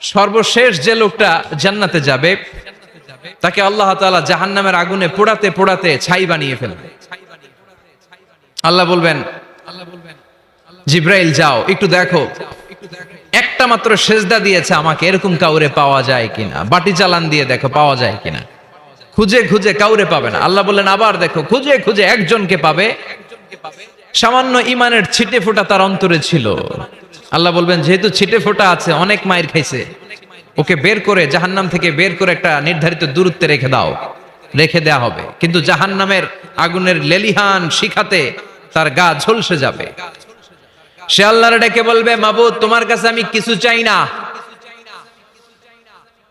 সর্বশেষ যে লোকটা জান্নাতে যাবে তাকে আল্লাহ তাআলা জাহান্নামের আগুনে পোড়াতে পোড়াতে ছাই বানিয়ে ফেলবে। আল্লাহ বলবেন, জিব্রাইল যাও একটু দেখো, একটা মাত্র সেজদা দিয়েছে আমাকে, এরকম কাউরে পাওয়া যায় কিনা। বাটি চালান দিয়ে দেখো পাওয়া যায় কিনা। খুঁজে খুঁজে কাউরে পাবে না। আল্লাহ বললেন আবার দেখো, খুঁজে খুঁজে একজনকে পাবে, সামান্য ইমানের ছিটে ফোঁটা তার অন্তরে ছিল। আল্লাহ বলবেন যেহেতু ছিটে ফোঁটা আছে, অনেক মায়ের খাইছে, ওকে বের করে জাহান্নাম থেকে বের করে একটা নির্ধারিত দূরত্বে রেখে দাও। রেখে দেয়া হবে, কিন্তু জাহান্নামের আগুনের লেলিহান শিখাতে তার গা ঝলসে যাবে। সে আল্লাহর ডেকে বলবে, মাবুদ তোমার কাছে আমি কিছু চাই না,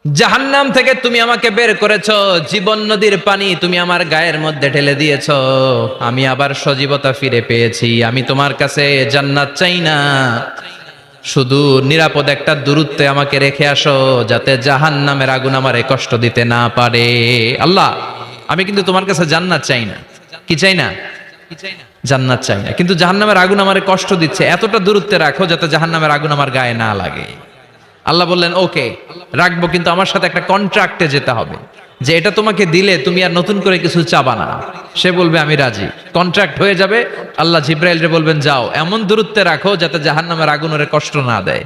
জাহান্নাম থেকে তুমি আমাকে বের করেছো, জীবন নদীর পানি তুমি আমার গায়ের মধ্যে ঢেলে দিয়েছো, আমি আবার সজীবতা ফিরে পেয়েছি। আমি তোমার কাছে জান্নাত চাই না, শুধু নিরাপদ একটা দূরত্বে আমাকে রেখে আসো, যাতে জাহান্নামের আগুন আমারে কষ্ট দিতে না পারে। আল্লাহ আমি কিন্তু তোমার কাছে জান্নাত চাই না। কি চাই না? জান্নাত চাই না, কিন্তু জাহান্নামের আগুন আমারে কষ্ট দিচ্ছে, এতটা দূরত্বে রাখো যাতে জাহান্নামের আগুন আমার গায়ে না লাগে। আল্লাহ বললেন ওকে রাখবো, কিন্তু আমার সাথে একটা কন্ট্রাক্টে যেতে হবে, যে এটা তোমাকে দিলে তুমি আর নতুন করে কিছু চাবা না। সে বলবে আমি রাজি, কন্ট্রাক্ট হয়ে যাবে। আল্লাহ জিব্রাইলরে বলবেন যাও এমন দূরত্বে রাখো যাতে জাহান্নামের আগুন ওরে কষ্ট না দেয়।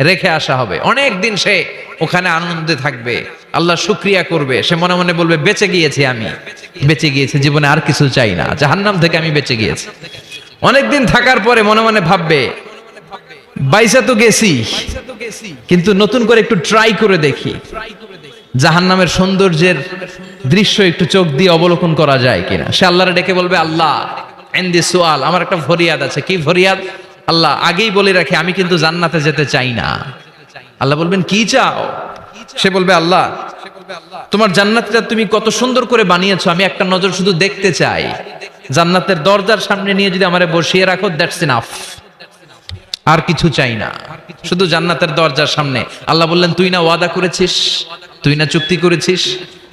রেখে আসা হবে, অনেক দিন সে ওখানে আনন্দে থাকবে, আল্লাহ শুকরিয়া করবে। সে মনে মনে বলবে বেঁচে গিয়েছি, আমি বেঁচে গিয়েছি, জীবনে আর কিছু চাই না, জাহান্নাম থেকে আমি বেঁচে গিয়েছি। অনেকদিন থাকার পরে মনে মনে ভাববে বাইসা তো গেছি, কিন্তু নতুন করে একটু ট্রাই করে দেখি, জাহান্নামের সৌন্দর্যের দৃশ্য একটু চোখ দিয়ে অবলোকন করা যায় কিনা। সে আল্লাহরে ডেকে বলবে আল্লাহ ইনদি সুআল, আমার একটা ফরিয়াদ আছে। কি ফরিয়াদ? আল্লাহ আগেই বলে রাখি আমি কিন্তু জান্নাতে যেতে চাই না। আল্লাহ বলবেন কি চাও? সে বলবে আল্লাহ তোমার জান্নাতটা তুমি কত সুন্দর করে বানিয়েছো, আমি একটা নজর শুধু দেখতে চাই। জান্নাতের দরজার সামনে নিয়ে যদি আমারে বসিয়ে রাখো, দ্যাটস ইনাফ, আর কিছু চাই না, শুধু জান্নাতের দরজার সামনে। আল্লাহ বললেন তুই না ওয়াদা করেছিস, তুই না চুক্তি করেছিস।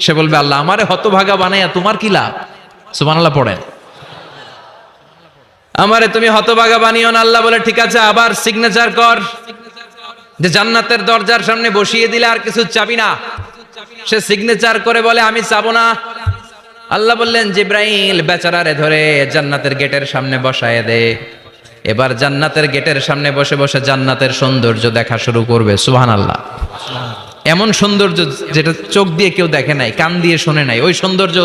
সে বলবে আল্লাহ আমারে হতভাগা বানাইয়া তোমার কি লাভ? সুবহানাল্লাহ পড়েন। আমারে তুমি হতভাগা বানিও না। আল্লাহ বলে ঠিক আছে, আবার সিগনেচার কর যে জান্নাতের দরজার সামনে বসিয়ে দিলে আর কিছু চাবি না। সে সিগনেচার করে বলে আমি চাবো না। আল্লাহ বললেন জিব্রাইল বেচারারে ধরে জান্নাতের গেটের সামনে বসায় দে। এবার জান্নাতের গেটের সামনে বসে বসে জান্নাতের সৌন্দর্য দেখা শুরু করবে। সুবহানাল্লাহ। এমন সৌন্দর্য যেটা চোখ দিয়ে কেউ দেখে নাই, কান দিয়ে শোনে নাই, ওই সৌন্দর্য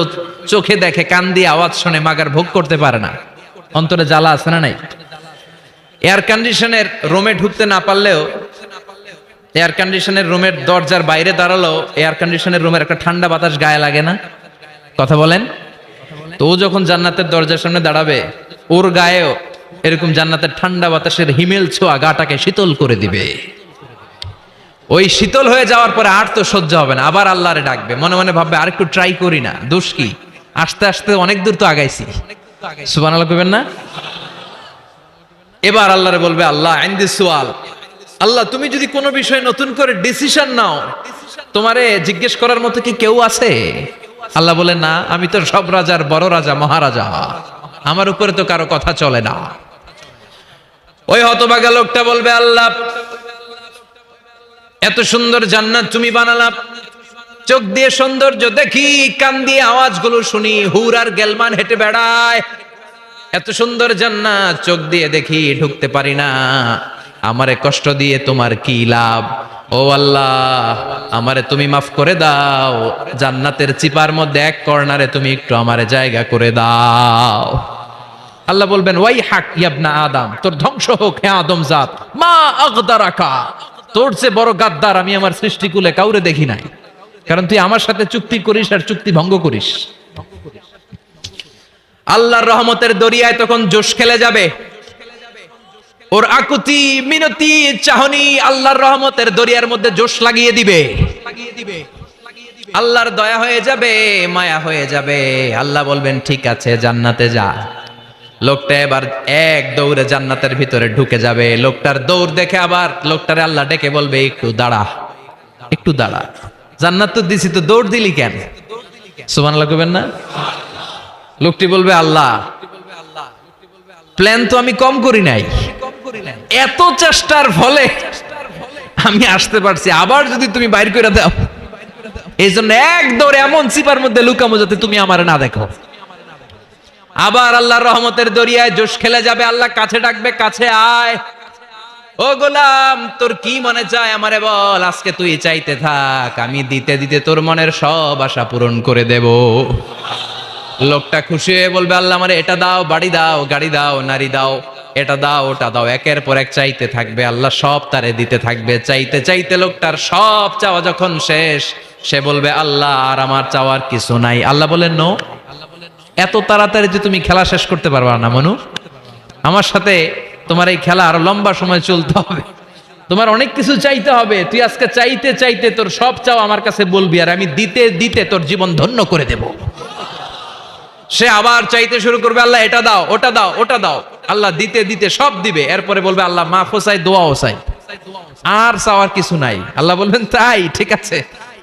চোখে দেখে, কান দিয়ে আওয়াজ শুনে মাগার ভোগ করতে পারে না। অন্তরে জ্বালা আছে না নাই? এয়ার কন্ডিশনের রুমে ঢুকতে না পারলেও, এয়ার কন্ডিশনের রুমের দরজার বাইরে দাঁড়ালো, এয়ার কন্ডিশনের রুমের একটা ঠান্ডা বাতাস গায়ে লাগে না? কথা বলেন তো। ও যখন জান্নাতের দরজার সামনে দাঁড়াবে, ওর গায়েও এরকম জান্নাতের ঠান্ডা বাতাসের হিমেল ছোঁয়া গাটাকে শীতল করে দিবে। ওই শীতল হয়ে যাওয়ার পরে আর তো সহ্য হবে না, আবার আল্লাহরে ডাকবে, মনে মনে ভাববে আর একটু ট্রাই করি না, দোষ কি, আস্তে আস্তে অনেক দূর তো আগাইছি। সুবহানাল্লাহ কইবেন না? এবার আল্লাহরে বলবে আল্লাহ ইনদি সুআল, আল্লাহ তুমি যদি কোনো বিষয়ে নতুন করে ডিসিশন নাও, তোমারে জিজ্ঞেস করার মতো কি কেউ আছে? আল্লাহ বলে না, আমি তো সব রাজার বড় রাজা, মহারাজা, আমার উপরে তো কারো কথা চলে না। ওই হতভাগা লোকটা বলবে আল্লাহ এত সুন্দর জান্নাত তুমি বানালাম, চোখ দিয়ে সৌন্দর্য দেখি, কান দিয়ে আওয়াজগুলো শুনি, হুর আর গেলমান হেঁটে বেড়ায়, এত সুন্দর জান্নাত চোখ দিয়ে দেখি, ঢুকতে পারি না, আমারে কষ্ট দিয়ে তোমার কি লাভ? ও আল্লাহ আমারে তুমি মাফ করে দাও, জান্নাতের চিপার মধ্যে এক কর্নারে তুমি একটু আমারে জায়গা করে দাও। আল্লাহ বলবেন ওয়াই হাক ইবনা আদম, তোর ধ্বংস হোক হে আদম জাত, মা আগদারাকা, তোর চেয়ে বড় গাদ্দার আমি আমার সৃষ্টিকুলে কাউরে দেখি নাই, কারণ তুই আমার সাথে চুক্তি করিস আর চুক্তি ভঙ্গ করিস। আল্লাহর রহমতের দরিয়ায় তখন জোশ খেলে যাবে, ওর আকুতি মিনতি চাহনি আল্লাহর রহমতের দরিয়ার মধ্যে জোশ লাগিয়ে দিবে। আল্লাহর দয়া হয়ে যাবে, মায়া হয়ে যাবে। আল্লাহ বলবেন ঠিক আছে জান্নাতে যা। লোকটা এবার এক দৌড়ে জান্নাতের ভিতরে ঢুকে যাবে। লোকটার দৌড় দেখে আবার লোকটারে আল্লাহ ডেকে বলবে একটু দাঁড়া, একটু দাঁড়া, জান্নাত তো দিছি, তো দৌড় দিলি কেন? সুবহানাল্লাহ কইবেন না? লোকটি বলবে আল্লাহ প্ল্যান তো আমি কম করি নাই, এত চেষ্টার ফলে আমি আসতে পারছি, আবার যদি তুমি বাইর করে দাও, এই জন্য এক দৌড়ে এমন চিপার মধ্যে লুকামো যাতে তুমি আমার না দেখো। আবার আল্লাহর রহমতের দরিয়ায় জোশ খেলে যাবে, আল্লাহ কাছে ডাকবে, কাছে আয়, ও গোলাম তোর কি মনে চায় আমারে বল, আজকে তুই চাইতে থাক, আমি দিতে দিতে তোর মনের সব আশা পূরণ করে দেব। লোকটা খুশি হয়ে বলবে, আল্লাহ আমারে এটা দাও, বাড়ি দাও, গাড়ি দাও, নারী দাও, এটা দাও, ওটা দাও, একের পর এক চাইতে থাকবে, আল্লাহ সব তারে দিতে থাকবে। চাইতে চাইতে লোকটার সব চাওয়া যখন শেষ, সে বলবে আল্লাহ আর আমার চাওয়ার কিছু নাই। আল্লাহ বলেন নো, এত তাড়াতাড়ি যে তুমি খেলা শেষ করতে পারবা না মনু, আমার সাথে তোমার এই খেলা আরো লম্বা সময় চলতে হবে, তোমার অনেক কিছু চাইতে হবে। তুই আজকে চাইতে চাইতে তোর সব চাও আমার কাছে বলবি, আর আমি দিতে দিতে তোর জীবন ধন্য করে দেব। সে আবার চাইতে শুরু করবে, আল্লাহ এটা দাও, ওটা দাও, ওটা দাও, আল্লাহ দিতে দিতে সব দিবে। এরপরে বলবে আল্লাহ মাফ চাই, দোয়াও চাই, আর চাওয়ার কিছু নাই। আল্লাহ বলবেন তাই ঠিক আছে,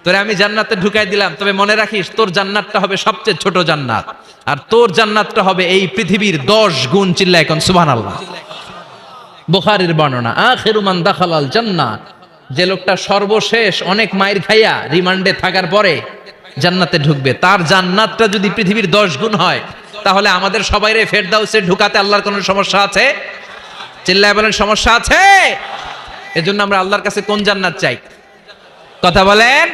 তোরে আমি জান্নাতে ঢুকাই দিলাম, তবে মনে রাখিস তোর জান্নাতটা হবে সবচেয়ে ছোট জান্নাত, আর তোর জান্নাতটা হবে এই পৃথিবীর 10 গুণ। চিল্লায় এখন সুবহানাল্লাহ। বুখারীর বর্ণনা, আখিরু মান দাখালাল জান্নাত, যে লোকটা সর্বশেষ অনেক মাইর খাইয়া রিমান্ডে থাকার পরে জান্নাতে ঢুকবে, তার জান্নাতটা যদি পৃথিবীর 10 গুণ হয়, তাহলে আমাদের সবাইরে ফেরদাউসে ঢুকাতে আল্লাহর কোনো সমস্যা আছে? চিল্লায় বলেন সমস্যা আছে? এজন্য আমরা আল্লাহর কাছে কোন জান্নাত চাই? কথা বলেন।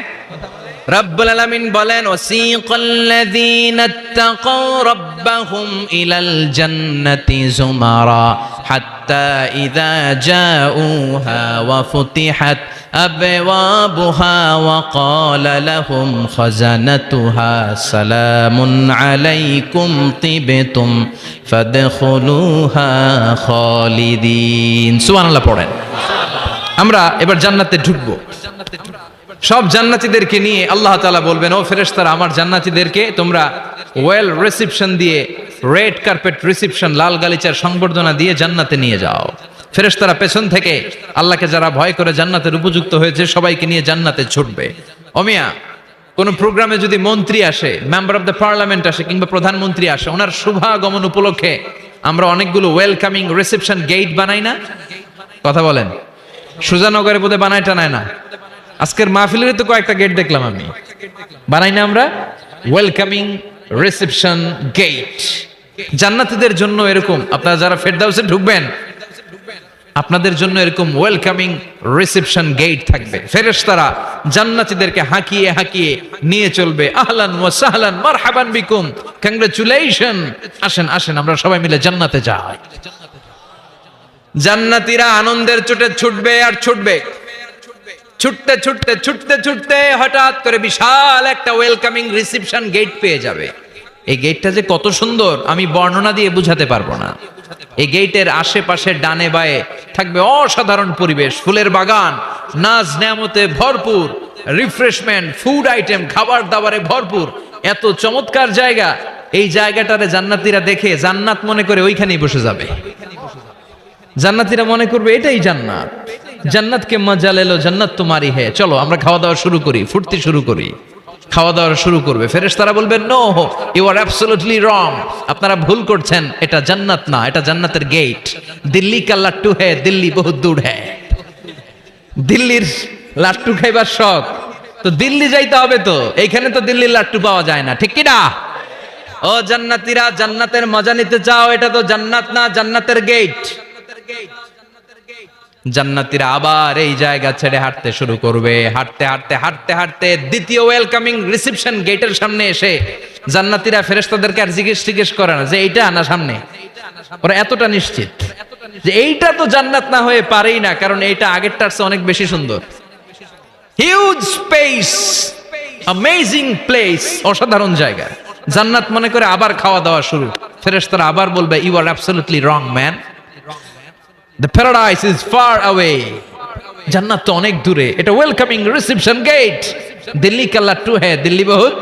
রব্বুল আলামিন বলেন, ওয়াসিকাল্লাযীনা ইত্তাকাউ রাব্বাহুম ইলাল জান্নাতি যুমারা হাত্তা ইযা জাউহা ওয়া ফুতিহাত আবওয়াবুহা ওয়া ক্বালা লাহুম খাজানাতুহা সালামুন আলাইকুম তিবতুম ফাদখুলুহা খালিদিন। সুবহানাল্লাহ পড়েন। আমরা এবার জান্নাতে ঢুকবো। সব জান্নাতীদেরকে নিয়ে আল্লাহ তাআলা বলবেন, ও ফেরেশতারা আমার জান্নাতীদেরকে তোমরা ওয়েল রিসেপশন দিয়ে, রেড কার্পেট রিসেপশন, লাল গালিচার সংবর্ধনা দিয়ে জান্নাতে নিয়ে যাও। ফেরেশতারা পেছন থেকে আল্লাহকে যারা ভয় করে জান্নাতের উপযুক্ত হয়েছে সবাইকে নিয়ে জান্নাতে ছুটবে। ওমিয়া কোন প্রোগ্রামে যদি মন্ত্রী আসে, মেম্বার অফ দ্য পার্লামেন্ট আসে, কিংবা প্রধানমন্ত্রী আসে, ওনার শুভাগমন উপলক্ষে আমরা অনেকগুলো ওয়েলকামিং রিসেপশন গেট বানাই না? কথা বলেন। সুজানগরে বোধহয় বানায় টানায় না? আজকের মাহফিলের তো কয়েকটা গেট দেখলাম আমি, বানাই না আমরা? Welcoming reception gate. জান্নাতীদের জন্য এরকম, আপনারা যারা ফেরদাউসে ঢুকবেন আপনাদের জন্য এরকম ওয়েলকামিং রিসেপশন গেট থাকবে। ফেরেশতারা জান্নাতীদেরকে হাঁকিয়ে হাঁকিয়ে নিয়ে চলবে, আহলান ওয়া সাহলান মারহাবান বিকুম, কংগ্রাচুলেশন, আসেন আসেন আমরা সবাই মিলে জান্নাতে যাই। জান্নাতীরা আনন্দের চোটে ছুটবে আর ছুটবে, ছুটতে ছুটতে ছুটতে ছুটতে হঠাৎ করে বিশাল একটা ওয়েলকামিং রিসেপশন গেট পেয়ে যাবে। এই গেটটা যে কত সুন্দর আমি বর্ণনা দিয়ে বুঝাতে পারবো না। এই গেটের আশেপাশে ডানে বায়ে থাকবে অসাধারণ পরিবেশ, ফুলের বাগান, নাজ নেয়ামতে ভরপুর, রিফ্রেশমেন্ট, ফুড আইটেম, খাবার দাবারে ভরপুর, এত চমৎকার জায়গা। এই জায়গাটারে জান্নাতীরা দেখে জান্নাত মনে করে ওইখানেই বসে যাবে। জান্নাতীরা মনে করবে এটাই জান্নাত, জান্নাতকে মজা লেলো, জান্নাত তোমারই হে, চলো আমরা খাওয়া দাওয়া শুরু করি, ফুর্তি শুরু করি। খাওয়া দাওয়া শুরু করবে। ফেরেশতারা বলবেন, no, you are absolutely wrong, আপনারা ভুল করছেন, এটা জান্নাত না, এটা জান্নাতের গেট। দিল্লি কা লাট্টু হে, দিল্লি বহুত দূর হে। দিল্লির লাট্টু খাইবার শখ তো দিল্লি যাইতে হবে, তো এইখানে তো দিল্লির লাট্টু পাওয়া যায় না, ঠিক কি না? ও জান্নাতীরা, জান্নাতের মজা নিতে চাও? এটা তো জান্নাত না, জান্নাতের গেট। জান্নাতীরা আবার এই জায়গা ছেড়ে হাঁটতে শুরু করবে। হাঁটতে হাঁটতে হাঁটতে হাঁটতে দ্বিতীয় ওয়েলকামিং রিসেপশন গেটের সামনে এসে জান্নাতীরা ফেরেশতাদেরকে আর জিজ্ঞেস করে না যে এইটা না সামনে, ওরা এতটা নিশ্চিত যে এইটা তো জান্নাত না হয়ে পারেই না, কারণ এইটা আগেরটার চেয়ে অনেক বেশি সুন্দর। হিউজ স্পেস, অ্যামেজিং প্লেস, অসাধারণ জায়গা। জান্নাত মনে করে আবার খাওয়া দাওয়া শুরু। ফেরেশতারা আবার বলবে, you are absolutely wrong man, the paradise is far away, জান্নাত তো অনেক দূরে, এটা ওয়েলকামিং রিসেপশন গেট। দিল্লি কা লাট্টু হে, দিল্লি বহুত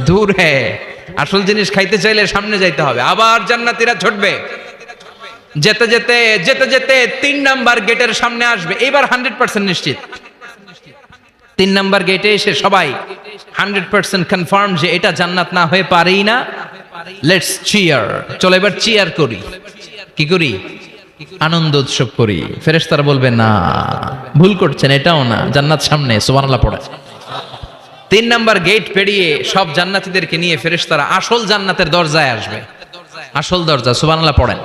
দূর হে। আসল জিনিস খাইতে চাইলে সামনে যাইতে হবে। আবার জান্নাতীরা ছুটবে, যেতে যেতে যেতে যেতে 3 নাম্বার গেটের সামনে আসবে। এবার 100% নিশ্চিত, 3 নাম্বার গেটে এসে সবাই 100% কনফার্ম যে এটা জান্নাত না হয়ে পারেই না। লেটস চিয়ার, চলো এবার চিয়ার করি। কি করি? আনন্দ উৎসব করি। ফেরেশতারা বলবে না, ভুল করছেন, এটাও না, জান্নাত সামনে, সুবহানাল্লাহ পড়ে। 3 নাম্বার গেট পেরিয়ে সব জান্নাতীদেরকে নিয়ে ফেরেশতারা আসল জান্নাতের দরজায় আসবে। আসল দরজা, সুবহানাল্লাহ পড়েন।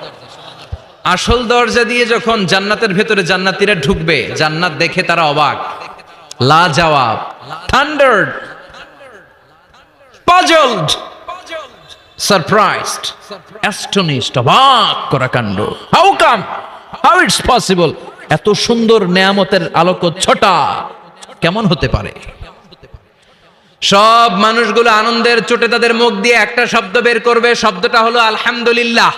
আসল দরজা দিয়ে যখন জান্নাতের ভেতরে জান্নাতীরা ঢুকবে, জান্নাত দেখে তারা অবাক, লা জবাব, থান্ডার্ড, পাজলড, সারপ্রাইজড, অ্যাস্টনিশড, অবাক করা কাণ্ড। How come, how it's possible, এত সুন্দর নেয়ামতের আলোকচ্ছটা কেমন হতে পারে? সব মানুষগুলো আনন্দের চোটে তাদের মুখ দিয়ে একটা শব্দ বের করবে, শব্দটা হলো আলহামদুলিল্লাহ।